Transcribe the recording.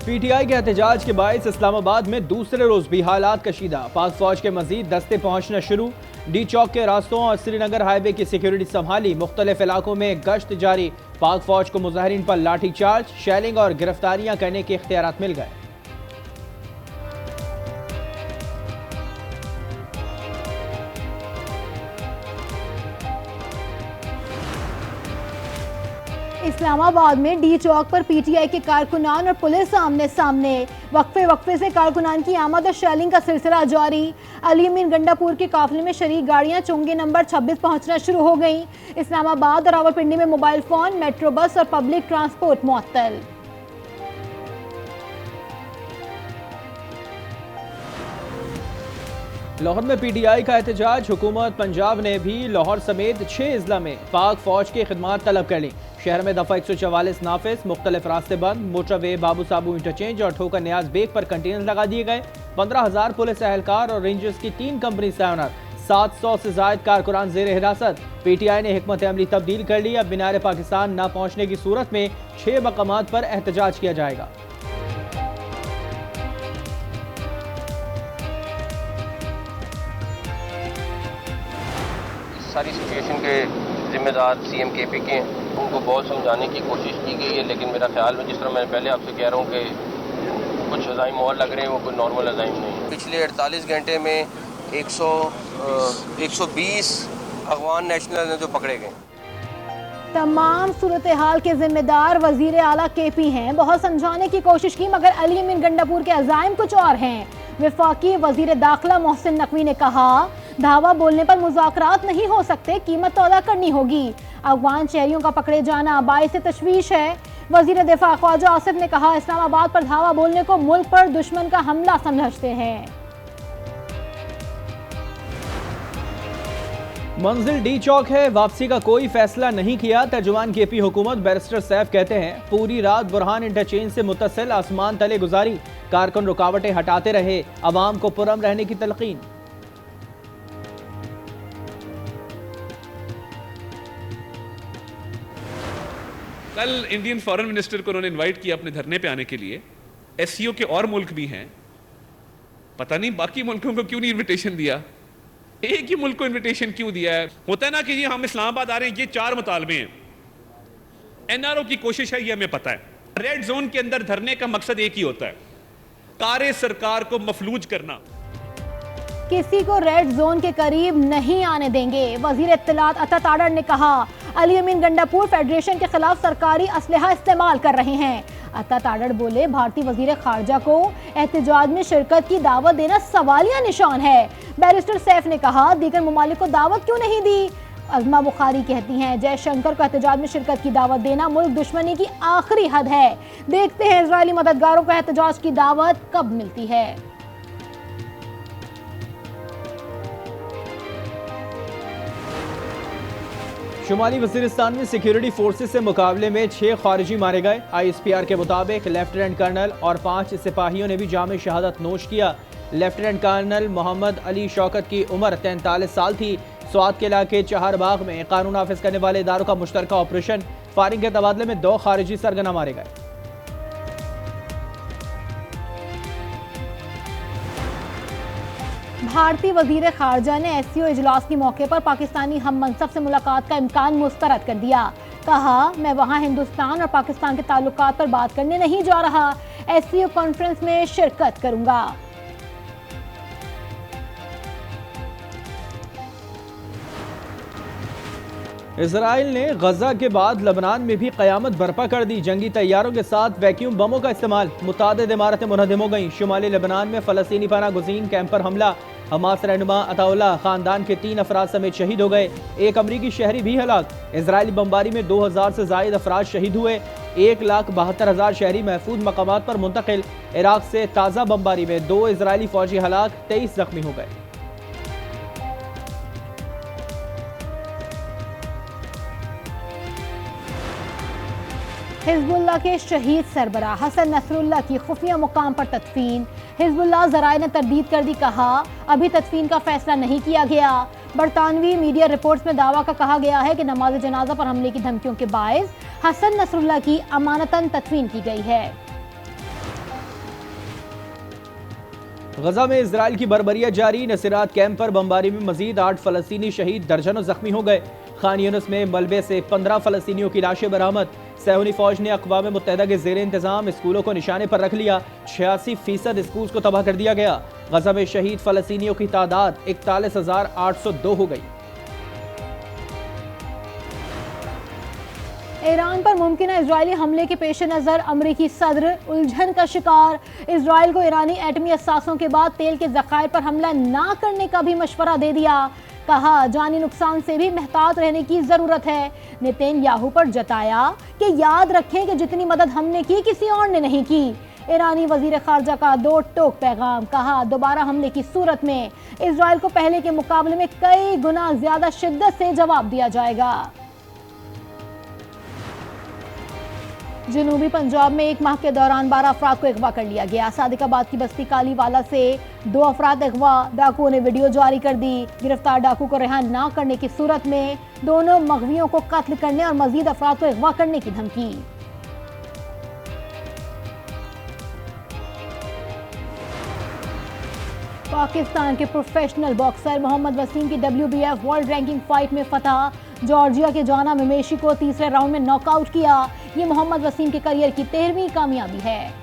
PTI के एहतजाज के बायस इस्लामाबाद में दूसरे रोज भी हालात कशीदा। पाक फौज के मजीद दस्ते पहुंचना शुरू। डी चौक के रास्तों और श्रीनगर हाईवे की सिक्योरिटी संभाली। मुख्तलिफ इलाकों में गश्त जारी। पाक फौज को मुजाहिरीन पर लाठी चार्ज, शेलिंग और गिरफ्तारियां करने के इख्तियारात मिल गए। इस्लामाबाद में डी चौक पर पीटीआई के कारकुनान और पुलिस आमने सामने। वक्फे से कारकुनान की आमद और शेलिंग का सिलसिला जारी। अली अमीन गंडापुर के काफिले में शरीक गाड़ियां चुंगी नंबर 26 पहुंचना शुरू हो गईं। इस्लामाबाद और रावलपिंडी में मोबाइल फोन, मेट्रो बस और पब्लिक ट्रांसपोर्ट मुअत्तल। लाहौर में पीटीआई का एहतजाज। हुकूमत पंजाब ने भी लाहौर समेत 6 अजला में पाक फौज की खिदमत तलब कर ली। शहर में दफा 144 नाफिज, मुख्तलिफ रास्ते बंद। मोटरवे, बाबू साबू इंटरचेंज और ठोकर न्याज बेग पर कंटेनर लगा दिए गए। 15,000 पुलिस एहलकार और रेंजर्स की 3 कंपनी तैनात। 700 से जायद कारकुनान जेर हिरासत। पीटीआई ने हिकमत अमली तब्दील कर ली। अब मीनार पाकिस्तान न पहुंचने की सूरत में 6 मकामात पर एहतजाज किया जाएगा। सारी सिचुएशन के जिम्मेदार सीएम केपी के हैं। उनको बहुत समझाने की कोशिश की गई है, लेकिन मेरा ख्याल में जिस तरह मैं पहले आपसे कह रहा हूँ कि कुछ अज़ाइम और लग रहे हैं, वो कोई नॉर्मल अज़ाइम नहीं है। पिछले 48 घंटे में 120 अफगान नेशनल हैं जो पकड़े गए। तमाम सूरत हाल के जिम्मेदार वजीर आला केपी हैं। बहुत समझाने की कोशिश की मगर अली अमीन गंडापुर के अज़ाइम कुछ और हैं। वफाकी वजीर दाखिला मोहसिन नकवी ने कहा, धावा बोलने पर मुज़ाकरात नहीं हो सकते, कीमत तो अदा करनी होगी। अफगान शहरियों का पकड़े जाना बाइस तशवीश है। वजीर दिफा ख्वाजा आसिफ ने कहा, इस्लामाबाद पर धावा बोलने को मुल्क पर दुश्मन का हमला समझते हैं। मंजिल डी चौक है, वापसी का कोई फैसला नहीं किया। तर्जुमान केपी हुकूमत बैरिस्टर सैफ कहते हैं, पूरी रात बुरहान इंटरचेंज से मुत्तसिल आसमान तले गुजारी। कारकुन रुकावटें हटाते रहे, अवाम को पुरअमन रहने की तलकीन। कल इंडियन फॉरेन मिनिस्टर को उन्होंने इनवाइट किया अपने धरने पे आने के लिए। एससीओ के और मुल्क भी हैं, पता नहीं बाकी मुल्कों को क्यों नहीं इनविटेशन दिया, एक ही मुल्क को इनविटेशन क्यों दिया है। होता है ना कि ये हम इस्लामाबाद आ रहे हैं, ये 4 मुतालबे हैं, एनआरओ की कोशिश है, ये हमें पता है। रेड जोन के अंदर धरने का मकसद एक ही होता है, कारे सरकार को मफलूज करना। किसी को रेड जोन के करीब नहीं आने देंगे। वजीर इत्तलात अता ताडर ने कहा, अली अमीन गंडापुर फेडरेशन के खिलाफ सरकारी असलहा इस्तेमाल कर रहे हैं। अता ताडर बोले, भारतीय वजीर खारजा को एहतजाज में शिरकत की दावत देना सवालिया निशान है। बैरिस्टर सैफ ने कहा, दीगर ममालिक को दावत क्यों नहीं दी। अज़मा बुखारी कहती हैं, जयशंकर को एहतजाज में शिरकत की दावत देना मुल्क दुश्मनी की आखिरी हद है। देखते हैं इजरायली मददगारों को एहतजाज की दावत कब मिलती है। शुमाली वजीरिस्तान में सिक्योरिटी फोर्सेस से मुकाबले में 6 खारिजी मारे गए। ISPR के मुताबिक लेफ्टिनेंट कर्नल और 5 सिपाहियों ने भी जाम शहादत नोश किया। लेफ्टिनेंट कर्नल मोहम्मद अली शौकत की उम्र 43 साल थी। स्वात के इलाके चहारबाग में कानून नाफिज करने वाले इदारों का मुश्तरका ऑपरेशन, फायरिंग के तबादले में 2 खारिजी सरगना मारे गए। भारतीय वजीर खारजा ने एससीओ इजलास के मौके पर पाकिस्तानी हम मनसब से मुलाकात का इम्कान मुस्तरद कर दिया। कहा, मैं वहां हिंदुस्तान और पाकिस्तान के ताल्लुकात पर बात करने नहीं जा रहा, एससीओ कॉन्फ्रेंस में शिरकत करूंगा। इजराइल ने गजा के बाद लबनान में भी क़यामत बर्पा कर दी। जंगी तैयारों के साथ वैक्यूम बमों का इस्तेमाल, मुतादिद इमारतें मुनहदम हो गईं। शुमाली लबनान में फ़लस्तीनी पनाह गुज़ीन कैंप पर हमला। हमास रहनुमा अताउल्लाह ख़ानदान के 3 अफराद समेत शहीद हो गए। एक अमरीकी शहरी भी हलाक। इजरायली बमबारी में 2000 से जायद अफराद शहीद हुए। 1,72,000 शहरी महफूज मकामात पर मुंतकिल। इराक से ताज़ा बमबारी में 2 इजरायली फौजी हलाक, 23 जख्मी हो गए। हिजबुल्लाह के शहीद सरबराह हसन नसरुल्लाह की खुफिया मुकाम पर तदफीन। हिजबुल्लाह ज़राए ने तरदीद कर दी, कहा अभी तदफीन का फैसला नहीं किया गया। बरतानवी मीडिया रिपोर्ट्स में दावा का कहा गया है कि नमाज जनाजा पर हमले की धमकियों के बायस हसन नसरुल्लाह की अमानतन तदफीन की गई है। गजा में इजराइल की बर्बरियत जारी, नसीरात कैंप पर बमबारी में मजीद 8 फलस्तीनी शहीद, दर्जनों जख्मी हो गए। खान यूनिस में मलबे से 15 फलस्तीनियों की लाशें बरामद। सहूनी फौज ने अक़वाम मुत्तहिदा के ज़ेर इंतज़ाम स्कूलों को निशाने पर रख लिया। 86% स्कूल को तबाह कर दिया गया। गजा में शहीद फलस्तीनियों की तादाद 41,802 हो गई। ईरान पर मुमकिन इजरायली हमले के पेश नज़र अमरीकी सदर उलझन का शिकार। इजराइल को ईरानी एटमी असासों के बाद तेल के ज़खायर पर हमला ना करने का भी मशवरा दे दिया। कहा जानी नुकसान से भी महतात रहने की ज़रूरत है। नेतन्याहू पर जताया कि याद रखें कि जितनी मदद हमने की किसी और ने नहीं की। ईरानी वजीर खारजा का दो टोक पैगाम, कहा दोबारा हमले की सूरत में इजराइल को पहले के मुकाबले में कई गुना ज़्यादा शिद्दत से जवाब दिया जाएगा। जनूबी पंजाब में एक माह के दौरान 12 अफराद को अगवा कर लिया गया। सादिकाबाद की बस्ती कालीवाला से 2 अफराद अगवा, डाकुओं ने वीडियो जारी कर दी। गिरफ्तार डाकू को रिहा ना करने की सूरत में दोनों मगवियों को कत्ल करने और मजीद अफराद को अगवा करने की धमकी। पाकिस्तान के प्रोफेशनल बॉक्सर मोहम्मद वसीम की WBF वर्ल्ड रैंकिंग फाइट में फतह। जॉर्जिया के जॉना मेमेशी को तीसरे राउंड में नॉकआउट किया। ये मोहम्मद वसीम के करियर की 13वीं कामयाबी है।